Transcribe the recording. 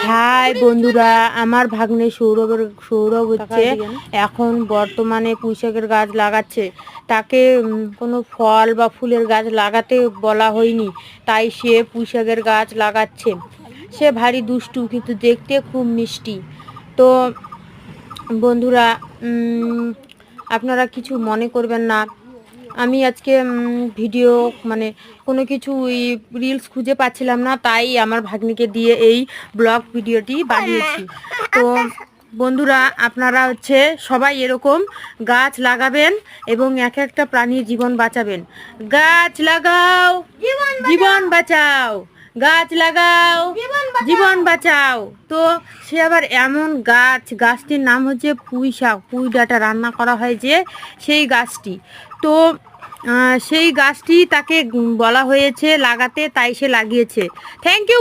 High বন্ধুরা, আমার ভাগ্নে সৌরভ হচ্ছে এখন বর্তমানে পুঁইশাকের গাছ লাগাচ্ছে। তাকে কোনো ফল বা ফুলের গাছ লাগাতে বলা হয়নি, তাই সে পুঁইশাকের গাছ লাগাচ্ছে। সে ভারী দুষ্টু কিন্তু দেখতে খুব মিষ্টি। তো বন্ধুরা, আপনারা কিছু মনে করবেন না। আমি আজকে ভিডিও মানে কোনো কিছু রিলস খুঁজে পাচ্ছিলাম না, তাই আমার ভাগ্নিকে দিয়ে এই ব্লগ ভিডিওটি বানিয়েছি। তো বন্ধুরা, আপনারা হচ্ছে সবাই এরকম গাছ লাগাবেন এবং এক একটা প্রাণীর জীবন বাঁচাবেন। গাছ লাগাও, জীবন বাঁচাও। গাছ লাগাও, জীবন বাঁচাও। তো সে আবার এমন গাছটির নাম হচ্ছে পুঁই শাক। পুঁই ডাঁটা রান্না করা হয় যে সেই গাছটি। তো সেই গাছটি তাকে বলা হয়েছে লাগাতে, তাই সে লাগিয়েছে। Thank you.